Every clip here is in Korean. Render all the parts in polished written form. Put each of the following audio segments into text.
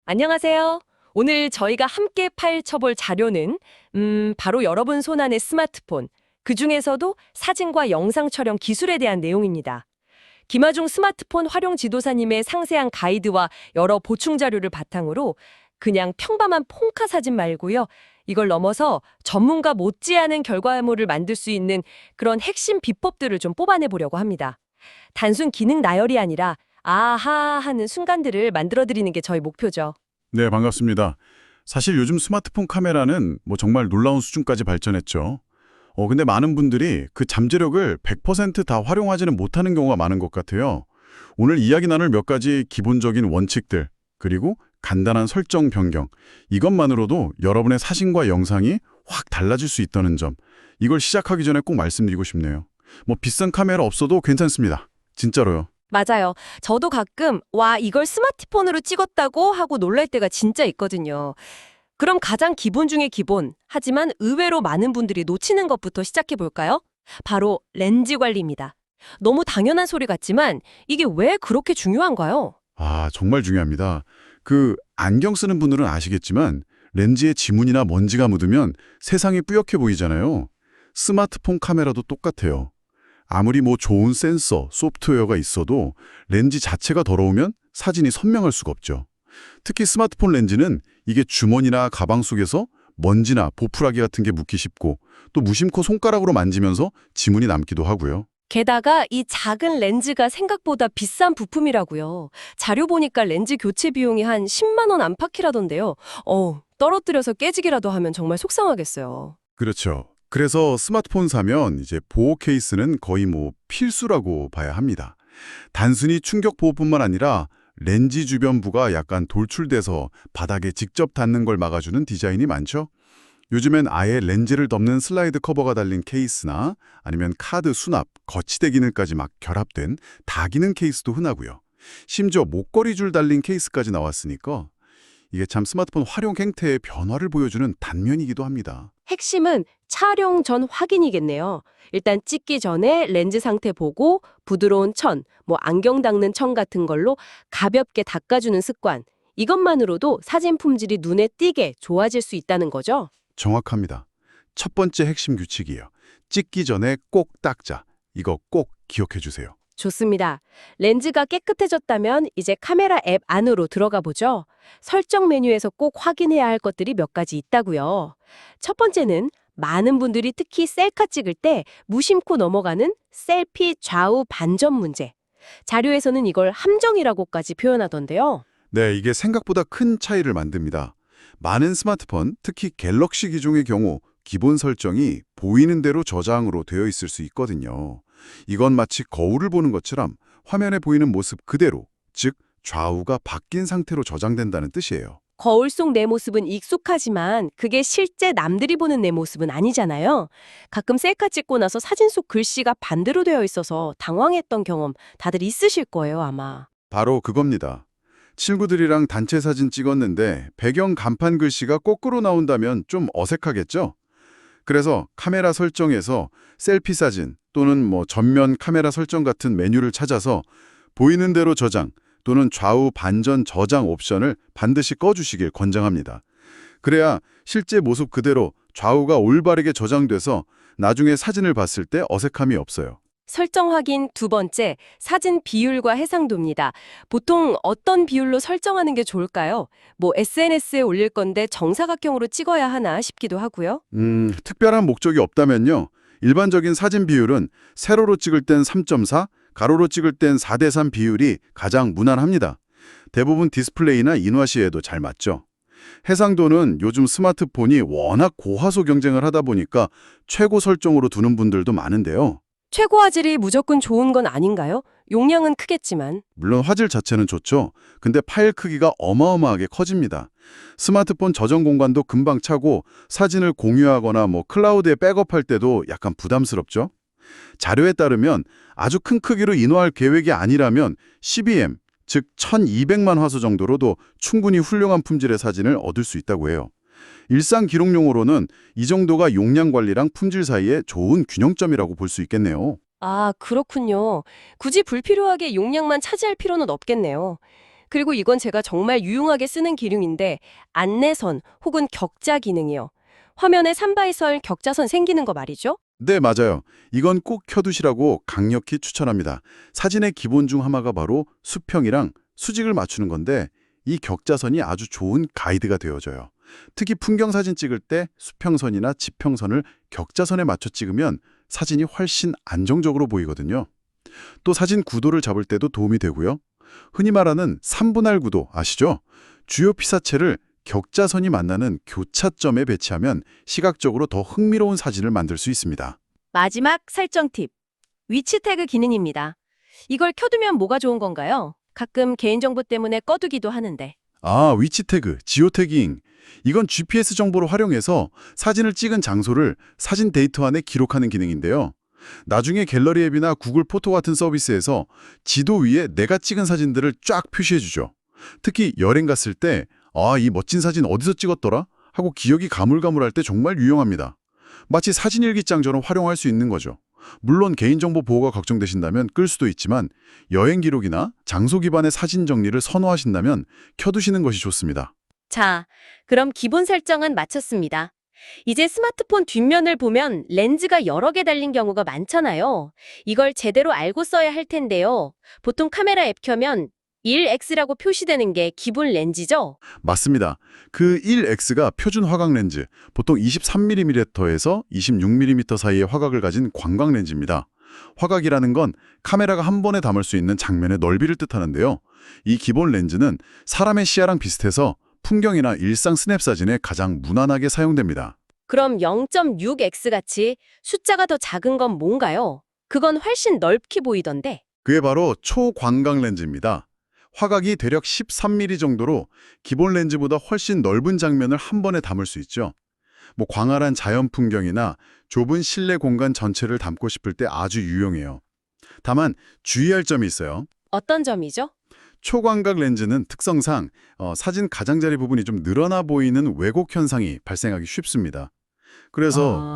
안녕하세요. 오늘 저희가 함께 파헤쳐볼 자료는 바로 여러분 손안의 스마트폰, 그중에서도 사진과 영상 촬영 기술에 대한 내용입니다. 김하중 스마트폰 활용 지도사님의 상세한 가이드와 여러 보충 자료를 바탕으로 그냥 평범한 폰카 사진 말고요. 이걸 넘어서 전문가 못지않은 결과물을 만들 수 있는 그런 핵심 비법들을 좀 뽑아내 보려고 합니다. 단순 기능 나열이 아니라 아하 하는 순간들을 만들어드리는 게 저희 목표죠. 네, 반갑습니다. 사실 요즘 스마트폰 카메라는 정말 놀라운 수준까지 발전했죠. 근데 많은 분들이 그 잠재력을 100%다 활용하지는 못하는 경우가 많은 것 같아요. 오늘 이야기 나눌 몇 가지 기본적인 원칙들, 그리고 간단한 설정 변경, 이것만으로도 여러분의 사진과 영상이 확 달라질 수 있다는 점, 이걸 시작하기 전에 꼭 말씀드리고 싶네요. 비싼 카메라 없어도 괜찮습니다. 진짜로요. 맞아요. 저도 가끔 와, 이걸 스마트폰으로 찍었다고 하고 놀랄 때가 진짜 있거든요. 그럼 가장 기본 중에 기본, 하지만 의외로 많은 분들이 놓치는 것부터 시작해 볼까요? 바로 렌즈 관리입니다. 너무 당연한 소리 같지만 이게 왜 그렇게 중요한가요? 아, 정말 중요합니다. 안경 쓰는 분들은 아시겠지만 렌즈에 지문이나 먼지가 묻으면 세상이 뿌옇게 보이잖아요. 스마트폰 카메라도 똑같아요. 아무리 좋은 센서, 소프트웨어가 있어도 렌즈 자체가 더러우면 사진이 선명할 수가 없죠. 특히 스마트폰 렌즈는 이게 주머니나 가방 속에서 먼지나 보풀하기 같은 게 묻기 쉽고 또 무심코 손가락으로 만지면서 지문이 남기도 하고요. 게다가 이 작은 렌즈가 생각보다 비싼 부품이라고요. 자료 보니까 렌즈 교체 비용이 한 10만 원 안팎이라던데요. 떨어뜨려서 깨지기라도 하면 정말 속상하겠어요. 그렇죠. 그래서 스마트폰 사면 이제 보호 케이스는 거의 필수라고 봐야 합니다. 단순히 충격 보호뿐만 아니라 렌즈 주변부가 약간 돌출돼서 바닥에 직접 닿는 걸 막아주는 디자인이 많죠. 요즘엔 아예 렌즈를 덮는 슬라이드 커버가 달린 케이스나 아니면 카드 수납, 거치대 기능까지 막 결합된 다기능 케이스도 흔하고요. 심지어 목걸이 줄 달린 케이스까지 나왔으니까 이게 참 스마트폰 활용 행태의 변화를 보여주는 단면이기도 합니다. 핵심은 촬영 전 확인이겠네요. 일단 찍기 전에 렌즈 상태 보고 부드러운 천, 안경 닦는 천 같은 걸로 가볍게 닦아주는 습관. 이것만으로도 사진 품질이 눈에 띄게 좋아질 수 있다는 거죠. 정확합니다. 첫 번째 핵심 규칙이에요. 찍기 전에 꼭 닦자. 이거 꼭 기억해 주세요. 좋습니다. 렌즈가 깨끗해졌다면 이제 카메라 앱 안으로 들어가 보죠. 설정 메뉴에서 꼭 확인해야 할 것들이 몇 가지 있다고요. 첫 번째는 많은 분들이 특히 셀카 찍을 때 무심코 넘어가는 셀피 좌우 반전 문제. 자료에서는 이걸 함정이라고까지 표현하던데요. 네, 이게 생각보다 큰 차이를 만듭니다. 많은 스마트폰, 특히 갤럭시 기종의 경우 기본 설정이 보이는 대로 저장으로 되어 있을 수 있거든요. 이건 마치 거울을 보는 것처럼 화면에 보이는 모습 그대로, 즉 좌우가 바뀐 상태로 저장된다는 뜻이에요. 거울 속 내 모습은 익숙하지만 그게 실제 남들이 보는 내 모습은 아니잖아요. 가끔 셀카 찍고 나서 사진 속 글씨가 반대로 되어 있어서 당황했던 경험 다들 있으실 거예요, 아마. 바로 그겁니다. 친구들이랑 단체 사진 찍었는데 배경 간판 글씨가 거꾸로 나온다면 좀 어색하겠죠? 그래서 카메라 설정에서 셀피 사진 또는 전면 카메라 설정 같은 메뉴를 찾아서 보이는 대로 저장 또는 좌우 반전 저장 옵션을 반드시 꺼주시길 권장합니다. 그래야 실제 모습 그대로 좌우가 올바르게 저장돼서 나중에 사진을 봤을 때 어색함이 없어요. 설정 확인 두 번째, 사진 비율과 해상도입니다. 보통 어떤 비율로 설정하는 게 좋을까요? SNS에 올릴 건데 정사각형으로 찍어야 하나 싶기도 하고요. 특별한 목적이 없다면요. 일반적인 사진 비율은 세로로 찍을 땐 3.4, 가로로 찍을 땐 4:3 비율이 가장 무난합니다. 대부분 디스플레이나 인화시에도 잘 맞죠. 해상도는 요즘 스마트폰이 워낙 고화소 경쟁을 하다 보니까 최고 설정으로 두는 분들도 많은데요. 최고 화질이 무조건 좋은 건 아닌가요? 용량은 크겠지만. 물론 화질 자체는 좋죠. 근데 파일 크기가 어마어마하게 커집니다. 스마트폰 저장 공간도 금방 차고 사진을 공유하거나 클라우드에 백업할 때도 약간 부담스럽죠. 자료에 따르면 아주 큰 크기로 인화할 계획이 아니라면 12M, 즉 1200만 화소 정도로도 충분히 훌륭한 품질의 사진을 얻을 수 있다고 해요. 일상 기록용으로는 이 정도가 용량 관리랑 품질 사이에 좋은 균형점이라고 볼 수 있겠네요. 아, 그렇군요. 굳이 불필요하게 용량만 차지할 필요는 없겠네요. 그리고 이건 제가 정말 유용하게 쓰는 기능인데 안내선 혹은 격자 기능이요. 화면에 산바이설 격자선 생기는 거 말이죠? 네, 맞아요. 이건 꼭 켜두시라고 강력히 추천합니다. 사진의 기본 중 하나가 바로 수평이랑 수직을 맞추는 건데 이 격자선이 아주 좋은 가이드가 되어줘요. 특히 풍경 사진 찍을 때 수평선이나 지평선을 격자선에 맞춰 찍으면 사진이 훨씬 안정적으로 보이거든요. 또 사진 구도를 잡을 때도 도움이 되고요. 흔히 말하는 3분할 구도 아시죠? 주요 피사체를 격자선이 만나는 교차점에 배치하면 시각적으로 더 흥미로운 사진을 만들 수 있습니다. 마지막 설정 팁. 위치 태그 기능입니다. 이걸 켜두면 뭐가 좋은 건가요? 가끔 개인정보 때문에 꺼두기도 하는데. 아, 위치 태그, 지오 태깅. 이건 GPS 정보를 활용해서 사진을 찍은 장소를 사진 데이터 안에 기록하는 기능인데요. 나중에 갤러리 앱이나 구글 포토 같은 서비스에서 지도 위에 내가 찍은 사진들을 쫙 표시해주죠. 특히 여행 갔을 때 아, 이 멋진 사진 어디서 찍었더라? 하고 기억이 가물가물할 때 정말 유용합니다. 마치 사진일기장처럼 활용할 수 있는 거죠. 물론 개인정보 보호가 걱정되신다면 끌 수도 있지만 여행 기록이나 장소 기반의 사진 정리를 선호하신다면 켜두시는 것이 좋습니다. 자, 그럼 기본 설정은 마쳤습니다. 이제 스마트폰 뒷면을 보면 렌즈가 여러 개 달린 경우가 많잖아요. 이걸 제대로 알고 써야 할 텐데요. 보통 카메라 앱 켜면 1X라고 표시되는 게 기본 렌즈죠? 맞습니다. 그 1X가 표준 화각 렌즈, 보통 23mm에서 26mm 사이의 화각을 가진 광각 렌즈입니다. 화각이라는 건 카메라가 한 번에 담을 수 있는 장면의 넓이를 뜻하는데요. 이 기본 렌즈는 사람의 시야랑 비슷해서 풍경이나 일상 스냅 사진에 가장 무난하게 사용됩니다. 그럼 0.6X 같이 숫자가 더 작은 건 뭔가요? 그건 훨씬 넓게 보이던데. 그게 바로 초광각 렌즈입니다. 화각이 대략 13mm 정도로 기본 렌즈보다 훨씬 넓은 장면을 한 번에 담을 수 있죠. 광활한 자연 풍경이나 좁은 실내 공간 전체를 담고 싶을 때 아주 유용해요. 다만 주의할 점이 있어요. 어떤 점이죠? 초광각 렌즈는 특성상 사진 가장자리 부분이 좀 늘어나 보이는 왜곡 현상이 발생하기 쉽습니다. 그래서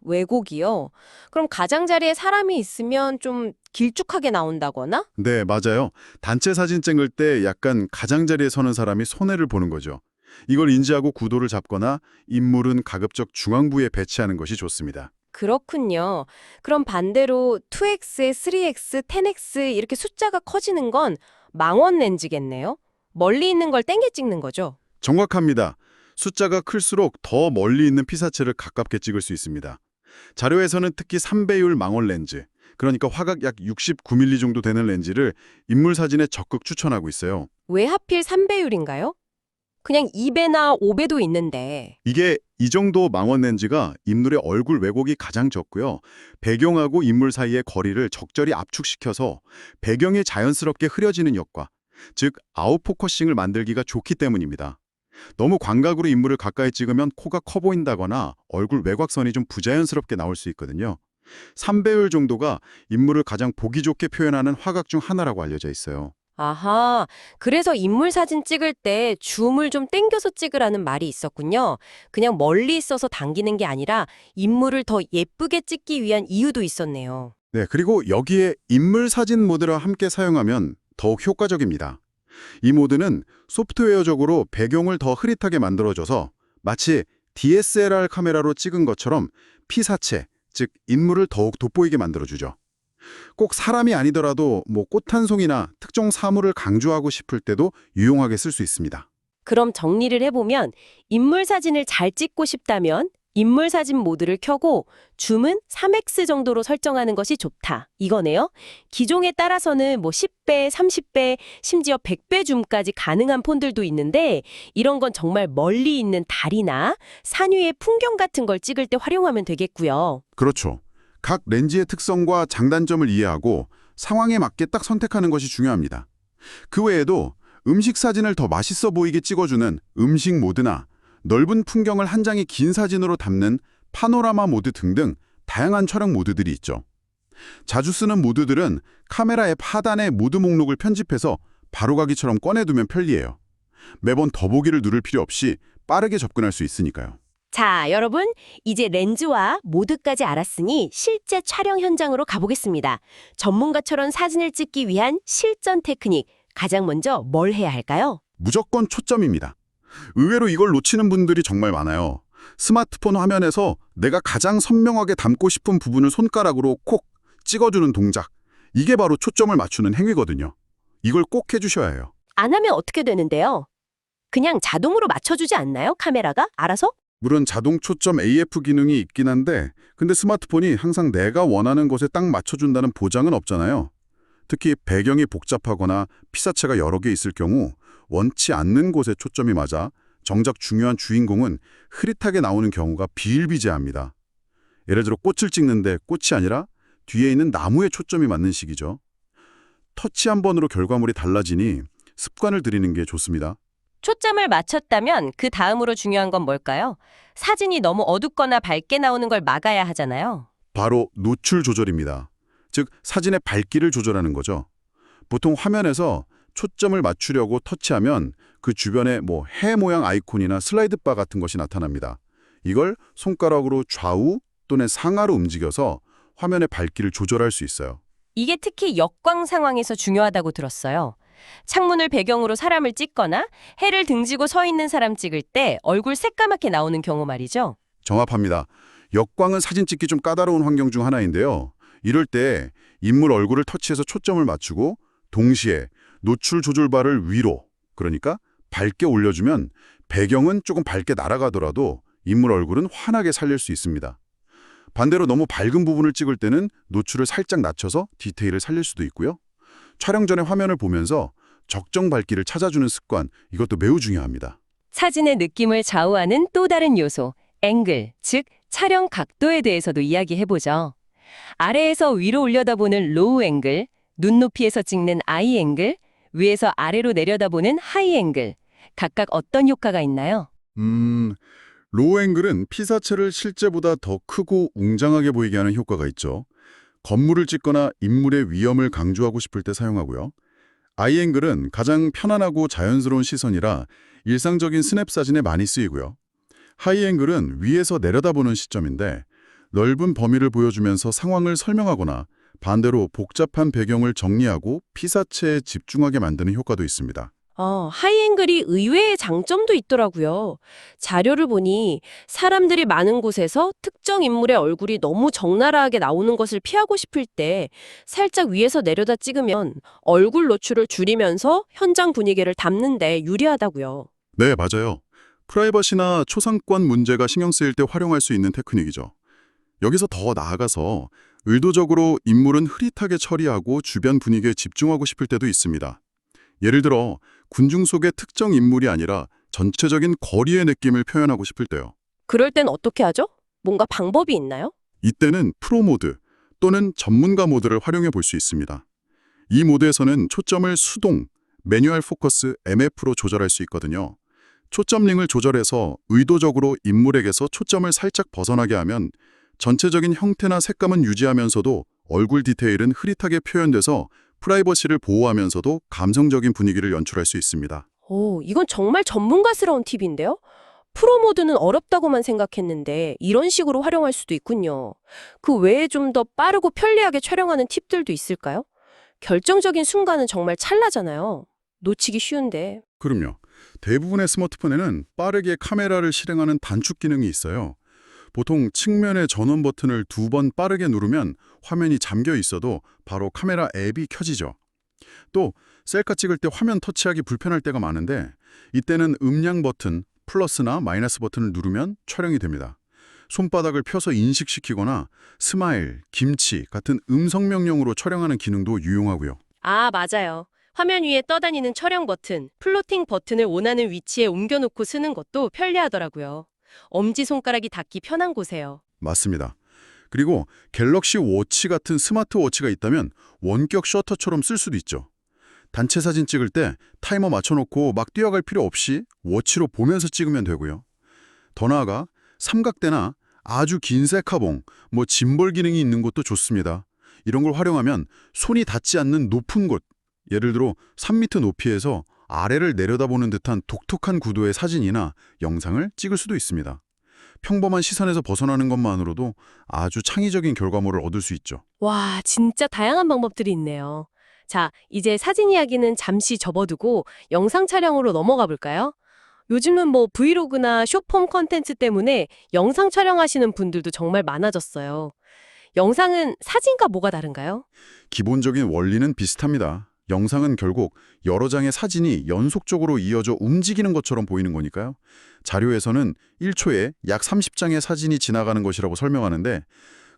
왜곡이요? 그럼 가장자리에 사람이 있으면 좀 길쭉하게 나온다거나? 네, 맞아요. 단체 사진 찍을 때 약간 가장자리에 서는 사람이 손해를 보는 거죠. 이걸 인지하고 구도를 잡거나 인물은 가급적 중앙부에 배치하는 것이 좋습니다. 그렇군요. 그럼 반대로 2X, 3X, 10X 이렇게 숫자가 커지는 건 망원 렌즈겠네요? 멀리 있는 걸 땡겨 찍는 거죠? 정확합니다. 숫자가 클수록 더 멀리 있는 피사체를 가깝게 찍을 수 있습니다. 자료에서는 특히 3배율 망원 렌즈, 그러니까 화각 약 69mm 정도 되는 렌즈를 인물 사진에 적극 추천하고 있어요. 왜 하필 3배율인가요? 그냥 2배나 5배도 있는데. 이게 이 정도 망원 렌즈가 인물의 얼굴 왜곡이 가장 적고요. 배경하고 인물 사이의 거리를 적절히 압축시켜서 배경이 자연스럽게 흐려지는 효과, 즉 아웃포커싱을 만들기가 좋기 때문입니다. 너무 광각으로 인물을 가까이 찍으면 코가 커 보인다거나 얼굴 외곽선이 좀 부자연스럽게 나올 수 있거든요. 3배율 정도가 인물을 가장 보기 좋게 표현하는 화각 중 하나라고 알려져 있어요. 아하, 그래서 인물 사진 찍을 때 줌을 좀 땡겨서 찍으라는 말이 있었군요. 그냥 멀리 있어서 당기는 게 아니라 인물을 더 예쁘게 찍기 위한 이유도 있었네요. 네, 그리고 여기에 인물 사진 모드를 함께 사용하면 더욱 효과적입니다. 이 모드는 소프트웨어적으로 배경을 더 흐릿하게 만들어줘서 마치 DSLR 카메라로 찍은 것처럼 피사체, 즉 인물을 더욱 돋보이게 만들어주죠. 꼭 사람이 아니더라도 꽃 한 송이나 특정 사물을 강조하고 싶을 때도 유용하게 쓸 수 있습니다. 그럼 정리를 해보면 인물 사진을 잘 찍고 싶다면 인물 사진 모드를 켜고 줌은 3x 정도로 설정하는 것이 좋다. 이거네요. 기종에 따라서는 10배, 30배, 심지어 100배 줌까지 가능한 폰들도 있는데 이런 건 정말 멀리 있는 달이나 산 위의 풍경 같은 걸 찍을 때 활용하면 되겠고요. 그렇죠. 각 렌즈의 특성과 장단점을 이해하고 상황에 맞게 딱 선택하는 것이 중요합니다. 그 외에도 음식 사진을 더 맛있어 보이게 찍어주는 음식 모드나 넓은 풍경을 한 장의 긴 사진으로 담는 파노라마 모드 등등 다양한 촬영 모드들이 있죠. 자주 쓰는 모드들은 카메라 앱 하단에 모드 목록을 편집해서 바로가기처럼 꺼내두면 편리해요. 매번 더보기를 누를 필요 없이 빠르게 접근할 수 있으니까요. 자, 여러분, 이제 렌즈와 모드까지 알았으니 실제 촬영 현장으로 가보겠습니다. 전문가처럼 사진을 찍기 위한 실전 테크닉, 가장 먼저 뭘 해야 할까요? 무조건 초점입니다. 의외로 이걸 놓치는 분들이 정말 많아요. 스마트폰 화면에서 내가 가장 선명하게 담고 싶은 부분을 손가락으로 콕 찍어주는 동작. 이게 바로 초점을 맞추는 행위거든요. 이걸 꼭 해주셔야 해요. 안 하면 어떻게 되는데요? 그냥 자동으로 맞춰주지 않나요? 카메라가? 알아서? 물론 자동 초점 AF 기능이 있긴 한데 근데 스마트폰이 항상 내가 원하는 곳에 딱 맞춰준다는 보장은 없잖아요. 특히 배경이 복잡하거나 피사체가 여러 개 있을 경우 원치 않는 곳에 초점이 맞아 정작 중요한 주인공은 흐릿하게 나오는 경우가 비일비재합니다. 예를 들어 꽃을 찍는데 꽃이 아니라 뒤에 있는 나무에 초점이 맞는 식이죠. 터치 한 번으로 결과물이 달라지니 습관을 들이는 게 좋습니다. 초점을 맞췄다면 그 다음으로 중요한 건 뭘까요? 사진이 너무 어둡거나 밝게 나오는 걸 막아야 하잖아요. 바로 노출 조절입니다. 즉 사진의 밝기를 조절하는 거죠. 보통 화면에서 초점을 맞추려고 터치하면 그 주변에 해 모양 아이콘이나 슬라이드 바 같은 것이 나타납니다. 이걸 손가락으로 좌우 또는 상하로 움직여서 화면의 밝기를 조절할 수 있어요. 이게 특히 역광 상황에서 중요하다고 들었어요. 창문을 배경으로 사람을 찍거나 해를 등지고 서 있는 사람 찍을 때 얼굴 새까맣게 나오는 경우 말이죠. 정확합니다. 역광은 사진 찍기 좀 까다로운 환경 중 하나인데요. 이럴 때 인물 얼굴을 터치해서 초점을 맞추고 동시에 노출 조절 바를 위로, 그러니까 밝게 올려주면 배경은 조금 밝게 날아가더라도 인물 얼굴은 환하게 살릴 수 있습니다. 반대로 너무 밝은 부분을 찍을 때는 노출을 살짝 낮춰서 디테일을 살릴 수도 있고요. 촬영 전에 화면을 보면서 적정 밝기를 찾아주는 습관, 이것도 매우 중요합니다. 사진의 느낌을 좌우하는 또 다른 요소, 앵글, 즉 촬영 각도에 대해서도 이야기해보죠. 아래에서 위로 올려다보는 로우 앵글, 눈높이에서 찍는 아이 앵글, 위에서 아래로 내려다보는 하이 앵글, 각각 어떤 효과가 있나요? 로우 앵글은 피사체를 실제보다 더 크고 웅장하게 보이게 하는 효과가 있죠. 건물을 찍거나 인물의 위험을 강조하고 싶을 때 사용하고요. 아이 앵글은 가장 편안하고 자연스러운 시선이라 일상적인 스냅 사진에 많이 쓰이고요. 하이 앵글은 위에서 내려다보는 시점인데 넓은 범위를 보여주면서 상황을 설명하거나 반대로 복잡한 배경을 정리하고 피사체에 집중하게 만드는 효과도 있습니다. 하이앵글이 의외의 장점도 있더라고요. 자료를 보니 사람들이 많은 곳에서 특정 인물의 얼굴이 너무 적나라하게 나오는 것을 피하고 싶을 때 살짝 위에서 내려다 찍으면 얼굴 노출을 줄이면서 현장 분위기를 담는 데 유리하다고요. 네, 맞아요. 프라이버시나 초상권 문제가 신경 쓰일 때 활용할 수 있는 테크닉이죠. 여기서 더 나아가서 의도적으로 인물은 흐릿하게 처리하고 주변 분위기에 집중하고 싶을 때도 있습니다. 예를 들어 군중 속의 특정 인물이 아니라 전체적인 거리의 느낌을 표현하고 싶을 때요. 그럴 땐 어떻게 하죠? 뭔가 방법이 있나요? 이때는 프로 모드 또는 전문가 모드를 활용해 볼 수 있습니다. 이 모드에서는 초점을 수동, 매뉴얼 포커스 MF로 조절할 수 있거든요. 초점 링을 조절해서 의도적으로 인물에게서 초점을 살짝 벗어나게 하면 전체적인 형태나 색감은 유지하면서도 얼굴 디테일은 흐릿하게 표현돼서 프라이버시를 보호하면서도 감성적인 분위기를 연출할 수 있습니다. 이건 정말 전문가스러운 팁인데요? 프로 모드는 어렵다고만 생각했는데 이런 식으로 활용할 수도 있군요. 그 외에 좀 더 빠르고 편리하게 촬영하는 팁들도 있을까요? 결정적인 순간은 정말 찰나잖아요. 놓치기 쉬운데. 그럼요. 대부분의 스마트폰에는 빠르게 카메라를 실행하는 단축 기능이 있어요. 보통 측면의 전원 버튼을 2번 빠르게 누르면 화면이 잠겨 있어도 바로 카메라 앱이 켜지죠. 또 셀카 찍을 때 화면 터치하기 불편할 때가 많은데 이때는 음량 버튼, 플러스나 마이너스 버튼을 누르면 촬영이 됩니다. 손바닥을 펴서 인식시키거나 스마일, 김치 같은 음성 명령으로 촬영하는 기능도 유용하고요. 맞아요. 화면 위에 떠다니는 촬영 버튼, 플로팅 버튼을 원하는 위치에 옮겨놓고 쓰는 것도 편리하더라고요. 엄지손가락이 닿기 편한 곳에요. 맞습니다. 그리고 갤럭시 워치 같은 스마트워치가 있다면 원격 셔터처럼 쓸 수도 있죠. 단체 사진 찍을 때 타이머 맞춰놓고 막 뛰어갈 필요 없이 워치로 보면서 찍으면 되고요. 더 나아가 삼각대나 아주 긴 셀카봉, 짐볼 기능이 있는 것도 좋습니다. 이런 걸 활용하면 손이 닿지 않는 높은 곳, 예를 들어 3m 높이에서 아래를 내려다보는 듯한 독특한 구도의 사진이나 영상을 찍을 수도 있습니다. 평범한 시선에서 벗어나는 것만으로도 아주 창의적인 결과물을 얻을 수 있죠. 와, 진짜 다양한 방법들이 있네요. 자, 이제 사진 이야기는 잠시 접어두고 영상 촬영으로 넘어가 볼까요? 요즘은 뭐 브이로그나 숏폼 컨텐츠 때문에 영상 촬영하시는 분들도 정말 많아졌어요. 영상은 사진과 뭐가 다른가요? 기본적인 원리는 비슷합니다. 영상은 결국 여러 장의 사진이 연속적으로 이어져 움직이는 것처럼 보이는 거니까요. 자료에서는 1초에 약 30장의 사진이 지나가는 것이라고 설명하는데,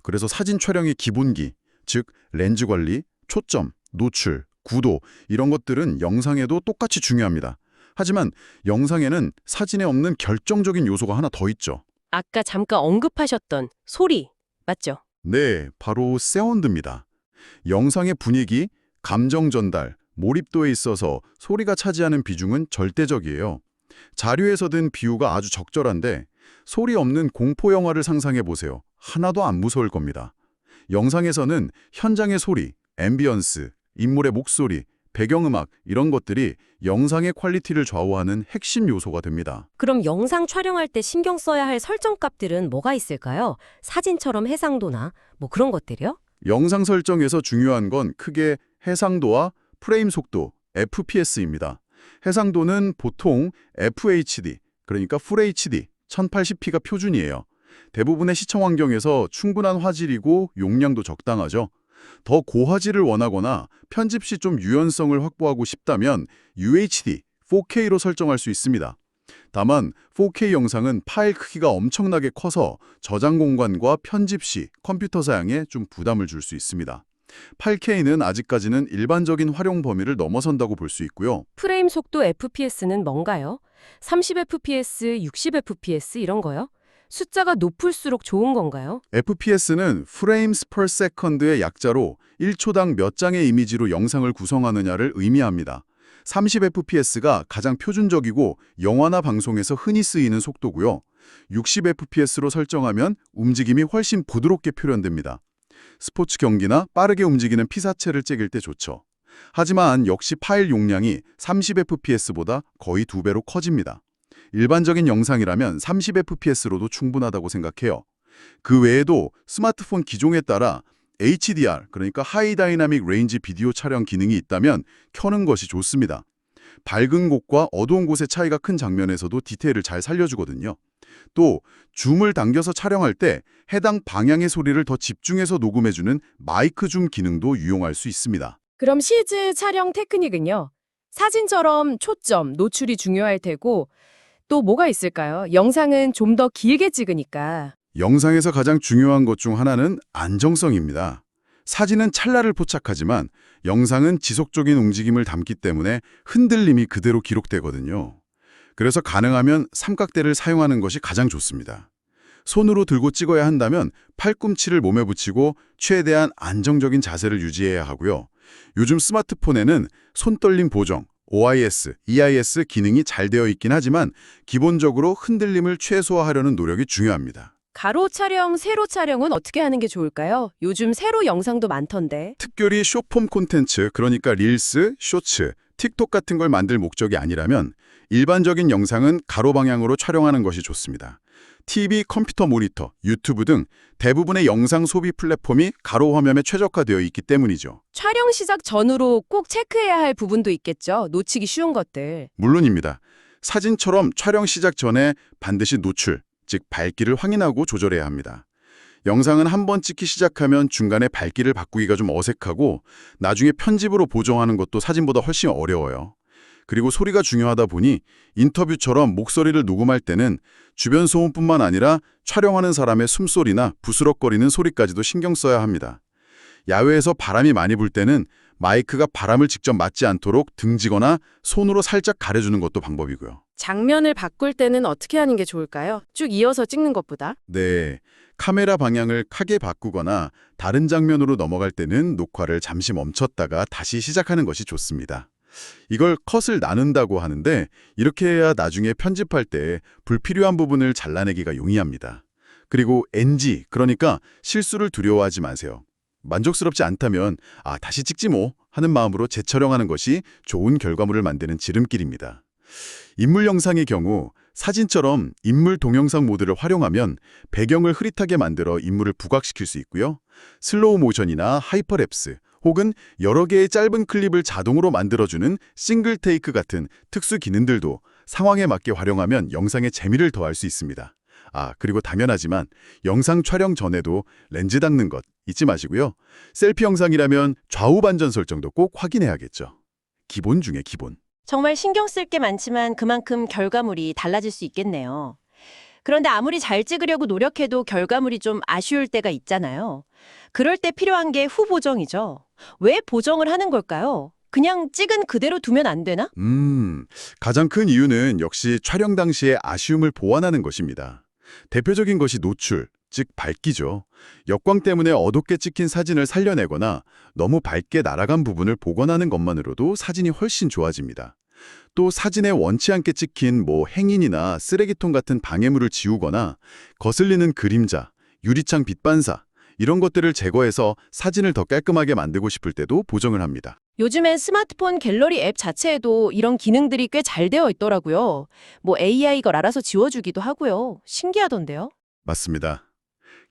그래서 사진 촬영의 기본기, 즉 렌즈 관리, 초점, 노출, 구도 이런 것들은 영상에도 똑같이 중요합니다. 하지만 영상에는 사진에 없는 결정적인 요소가 하나 더 있죠. 아까 잠깐 언급하셨던 소리, 맞죠? 네, 바로 사운드입니다. 영상의 분위기, 감정 전달, 몰입도에 있어서 소리가 차지하는 비중은 절대적이에요. 자료에서 든 비유가 아주 적절한데 소리 없는 공포 영화를 상상해 보세요. 하나도 안 무서울 겁니다. 영상에서는 현장의 소리, 앰비언스, 인물의 목소리, 배경음악 이런 것들이 영상의 퀄리티를 좌우하는 핵심 요소가 됩니다. 그럼 영상 촬영할 때 신경 써야 할 설정값들은 뭐가 있을까요? 사진처럼 해상도나 뭐 그런 것들이요? 영상 설정에서 중요한 건 크게 해상도와 프레임 속도, FPS입니다. 해상도는 보통 FHD, 그러니까 Full HD, 1080p가 표준이에요. 대부분의 시청 환경에서 충분한 화질이고 용량도 적당하죠. 더 고화질을 원하거나 편집 시 좀 유연성을 확보하고 싶다면 UHD, 4K로 설정할 수 있습니다. 다만 4K 영상은 파일 크기가 엄청나게 커서 저장 공간과 편집 시 컴퓨터 사양에 좀 부담을 줄 수 있습니다. 8K는 아직까지는 일반적인 활용 범위를 넘어선다고 볼 수 있고요. 프레임 속도 FPS는 뭔가요? 30fps, 60fps 이런 거요? 숫자가 높을수록 좋은 건가요? FPS는 Frames per Second의 약자로 1초당 몇 장의 이미지로 영상을 구성하느냐를 의미합니다. 30fps가 가장 표준적이고 영화나 방송에서 흔히 쓰이는 속도고요. 60fps로 설정하면 움직임이 훨씬 부드럽게 표현됩니다. 스포츠 경기나 빠르게 움직이는 피사체를 찍을 때 좋죠. 하지만 역시 파일 용량이 30fps보다 거의 2배로 커집니다. 일반적인 영상이라면 30fps로도 충분하다고 생각해요. 그 외에도 스마트폰 기종에 따라 HDR, 그러니까 하이 다이나믹 레인지 비디오 촬영 기능이 있다면 켜는 것이 좋습니다. 밝은 곳과 어두운 곳의 차이가 큰 장면에서도 디테일을 잘 살려주거든요. 또 줌을 당겨서 촬영할 때 해당 방향의 소리를 더 집중해서 녹음해주는 마이크 줌 기능도 유용할 수 있습니다. 그럼 실제 촬영 테크닉은요? 사진처럼 초점, 노출이 중요할 테고 또 뭐가 있을까요? 영상은 좀 더 길게 찍으니까. 영상에서 가장 중요한 것 중 하나는 안정성입니다. 사진은 찰나를 포착하지만 영상은 지속적인 움직임을 담기 때문에 흔들림이 그대로 기록되거든요. 그래서 가능하면 삼각대를 사용하는 것이 가장 좋습니다. 손으로 들고 찍어야 한다면 팔꿈치를 몸에 붙이고 최대한 안정적인 자세를 유지해야 하고요. 요즘 스마트폰에는 손떨림 보정, OIS, EIS 기능이 잘 되어 있긴 하지만 기본적으로 흔들림을 최소화하려는 노력이 중요합니다. 가로 촬영, 세로 촬영은 어떻게 하는 게 좋을까요? 요즘 세로 영상도 많던데. 특별히 숏폼 콘텐츠, 그러니까 릴스, 쇼츠, 틱톡 같은 걸 만들 목적이 아니라면 일반적인 영상은 가로 방향으로 촬영하는 것이 좋습니다. TV, 컴퓨터 모니터, 유튜브 등 대부분의 영상 소비 플랫폼이 가로 화면에 최적화되어 있기 때문이죠. 촬영 시작 전후로 꼭 체크해야 할 부분도 있겠죠. 놓치기 쉬운 것들. 물론입니다. 사진처럼 촬영 시작 전에 반드시 노출, 즉 밝기를 확인하고 조절해야 합니다. 영상은 한번 찍기 시작하면 중간에 밝기를 바꾸기가 좀 어색하고 나중에 편집으로 보정하는 것도 사진보다 훨씬 어려워요. 그리고 소리가 중요하다 보니 인터뷰처럼 목소리를 녹음할 때는 주변 소음뿐만 아니라 촬영하는 사람의 숨소리나 부스럭거리는 소리까지도 신경 써야 합니다. 야외에서 바람이 많이 불 때는 마이크가 바람을 직접 맞지 않도록 등지거나 손으로 살짝 가려주는 것도 방법이고요. 장면을 바꿀 때는 어떻게 하는 게 좋을까요? 쭉 이어서 찍는 것보다? 네, 카메라 방향을 크게 바꾸거나 다른 장면으로 넘어갈 때는 녹화를 잠시 멈췄다가 다시 시작하는 것이 좋습니다. 이걸 컷을 나눈다고 하는데 이렇게 해야 나중에 편집할 때 불필요한 부분을 잘라내기가 용이합니다. 그리고 NG, 그러니까 실수를 두려워하지 마세요. 만족스럽지 않다면 다시 찍지 뭐 하는 마음으로 재촬영하는 것이 좋은 결과물을 만드는 지름길입니다. 인물 영상의 경우 사진처럼 인물 동영상 모드를 활용하면 배경을 흐릿하게 만들어 인물을 부각시킬 수 있고요. 슬로우 모션이나 하이퍼랩스 혹은 여러 개의 짧은 클립을 자동으로 만들어주는 싱글 테이크 같은 특수 기능들도 상황에 맞게 활용하면 영상의 재미를 더할 수 있습니다. 그리고 당연하지만 영상 촬영 전에도 렌즈 닦는 것 잊지 마시고요. 셀피 영상이라면 좌우 반전 설정도 꼭 확인해야겠죠. 기본 중에 기본. 정말 신경 쓸 게 많지만 그만큼 결과물이 달라질 수 있겠네요. 그런데 아무리 잘 찍으려고 노력해도 결과물이 좀 아쉬울 때가 있잖아요. 그럴 때 필요한 게 후보정이죠. 왜 보정을 하는 걸까요? 그냥 찍은 그대로 두면 안 되나? 가장 큰 이유는 역시 촬영 당시의 아쉬움을 보완하는 것입니다. 대표적인 것이 노출, 즉 밝기죠. 역광 때문에 어둡게 찍힌 사진을 살려내거나 너무 밝게 날아간 부분을 복원하는 것만으로도 사진이 훨씬 좋아집니다. 또 사진에 원치 않게 찍힌 행인이나 쓰레기통 같은 방해물을 지우거나 거슬리는 그림자, 유리창 빛 반사 이런 것들을 제거해서 사진을 더 깔끔하게 만들고 싶을 때도 보정을 합니다. 요즘엔 스마트폰 갤러리 앱 자체에도 이런 기능들이 꽤 잘 되어 있더라고요. AI 이걸 알아서 지워주기도 하고요. 신기하던데요. 맞습니다.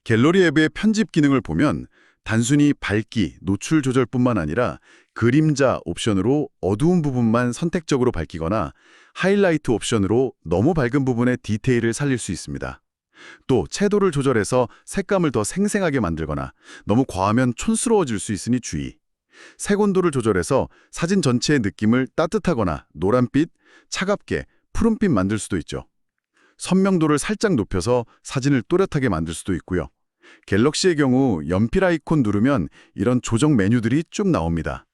갤러리 앱의 편집 기능을 보면 단순히 밝기, 노출 조절뿐만 아니라 그림자 옵션으로 어두운 부분만 선택적으로 밝히거나 하이라이트 옵션으로 너무 밝은 부분의 디테일을 살릴 수 있습니다. 또 채도를 조절해서 색감을 더 생생하게 만들거나 너무 과하면 촌스러워질 수 있으니 주의. 색온도를 조절해서 사진 전체의 느낌을 따뜻하거나 노란빛, 차갑게, 푸른빛 만들 수도 있죠. 선명도를 살짝 높여서 사진을 또렷하게 만들 수도 있고요. 갤럭시의 경우 연필 아이콘 누르면 이런 조정 메뉴들이 쭉 나옵니다.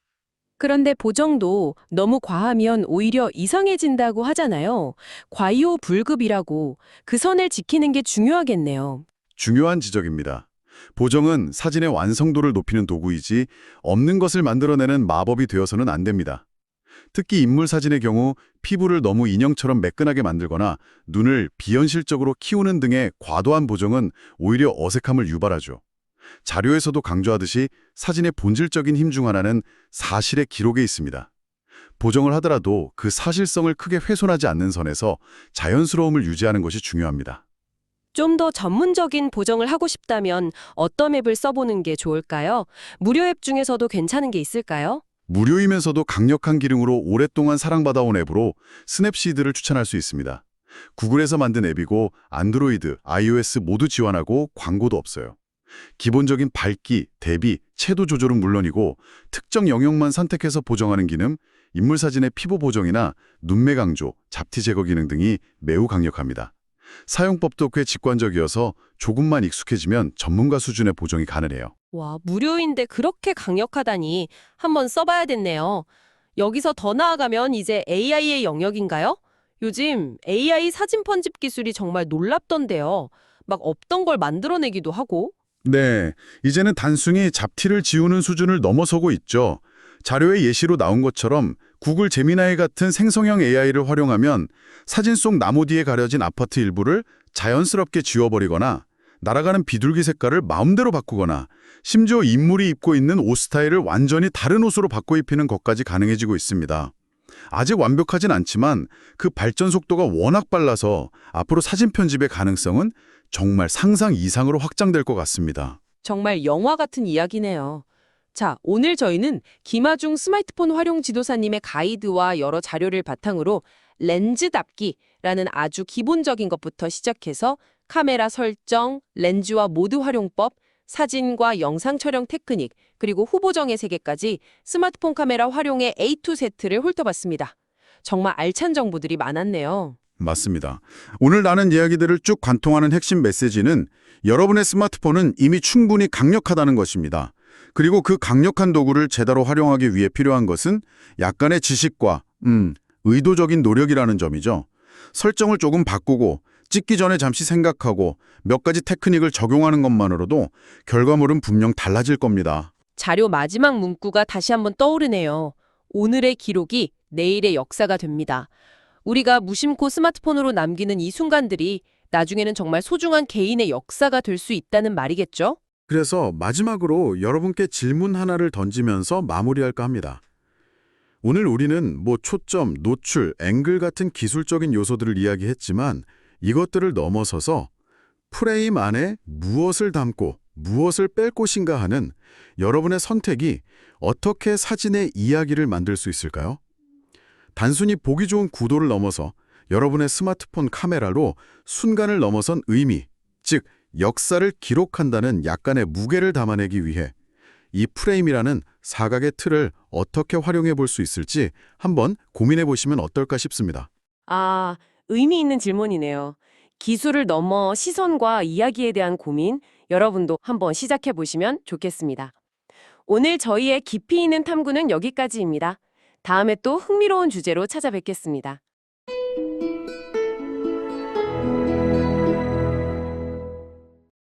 그런데 보정도 너무 과하면 오히려 이상해진다고 하잖아요. 과이호불급이라고 그 선을 지키는 게 중요하겠네요. 중요한 지적입니다. 보정은 사진의 완성도를 높이는 도구이지 없는 것을 만들어내는 마법이 되어서는 안 됩니다. 특히 인물 사진의 경우 피부를 너무 인형처럼 매끈하게 만들거나 눈을 비현실적으로 키우는 등의 과도한 보정은 오히려 어색함을 유발하죠. 자료에서도 강조하듯이 사진의 본질적인 힘 중 하나는 사실의 기록에 있습니다. 보정을 하더라도 그 사실성을 크게 훼손하지 않는 선에서 자연스러움을 유지하는 것이 중요합니다. 좀 더 전문적인 보정을 하고 싶다면 어떤 앱을 써보는 게 좋을까요? 무료 앱 중에서도 괜찮은 게 있을까요? 무료이면서도 강력한 기능으로 오랫동안 사랑받아온 앱으로 스냅시드를 추천할 수 있습니다. 구글에서 만든 앱이고 안드로이드, iOS 모두 지원하고 광고도 없어요. 기본적인 밝기, 대비, 채도 조절은 물론이고 특정 영역만 선택해서 보정하는 기능, 인물 사진의 피부 보정이나 눈매 강조, 잡티 제거 기능 등이 매우 강력합니다. 사용법도 꽤 직관적이어서 조금만 익숙해지면 전문가 수준의 보정이 가능해요. 와, 무료인데 그렇게 강력하다니 한번 써봐야겠네요. 여기서 더 나아가면 이제 AI의 영역인가요? 요즘 AI 사진 편집 기술이 정말 놀랍던데요. 막 없던 걸 만들어내기도 하고. 네, 이제는 단순히 잡티를 지우는 수준을 넘어서고 있죠. 자료의 예시로 나온 것처럼 구글 제미나이 같은 생성형 AI를 활용하면 사진 속 나무 뒤에 가려진 아파트 일부를 자연스럽게 지워버리거나 날아가는 비둘기 색깔을 마음대로 바꾸거나 심지어 인물이 입고 있는 옷 스타일을 완전히 다른 옷으로 바꿔 입히는 것까지 가능해지고 있습니다. 아직 완벽하진 않지만 그 발전 속도가 워낙 빨라서 앞으로 사진 편집의 가능성은 정말 상상 이상으로 확장될 것 같습니다. 정말 영화 같은 이야기네요. 자, 오늘 저희는 김아중 스마트폰 활용 지도사님의 가이드와 여러 자료를 바탕으로 렌즈 닫기라는 아주 기본적인 것부터 시작해서 카메라 설정, 렌즈와 모드 활용법, 사진과 영상 촬영 테크닉, 그리고 후보정의 세계까지 스마트폰 카메라 활용의 A to Z를 훑어봤습니다. 정말 알찬 정보들이 많았네요. 맞습니다. 오늘 나눈 이야기들을 쭉 관통하는 핵심 메시지는 여러분의 스마트폰은 이미 충분히 강력하다는 것입니다. 그리고 그 강력한 도구를 제대로 활용하기 위해 필요한 것은 약간의 지식과 의도적인 노력이라는 점이죠. 설정을 조금 바꾸고 찍기 전에 잠시 생각하고 몇 가지 테크닉을 적용하는 것만으로도 결과물은 분명 달라질 겁니다. 자료 마지막 문구가 다시 한번 떠오르네요. 오늘의 기록이 내일의 역사가 됩니다. 우리가 무심코 스마트폰으로 남기는 이 순간들이 나중에는 정말 소중한 개인의 역사가 될 수 있다는 말이겠죠? 그래서 마지막으로 여러분께 질문 하나를 던지면서 마무리할까 합니다. 오늘 우리는 초점, 노출, 앵글 같은 기술적인 요소들을 이야기했지만 이것들을 넘어서서 프레임 안에 무엇을 담고 무엇을 뺄 것인가 하는 여러분의 선택이 어떻게 사진의 이야기를 만들 수 있을까요? 단순히 보기 좋은 구도를 넘어서 여러분의 스마트폰 카메라로 순간을 넘어선 의미, 즉 역사를 기록한다는 약간의 무게를 담아내기 위해 이 프레임이라는 사각의 틀을 어떻게 활용해 볼 수 있을지 한번 고민해 보시면 어떨까 싶습니다. 아, 의미 있는 질문이네요. 기술을 넘어 시선과 이야기에 대한 고민, 여러분도 한번 시작해 보시면 좋겠습니다. 오늘 저희의 깊이 있는 탐구는 여기까지입니다. 다음에 또 흥미로운 주제로 찾아뵙겠습니다.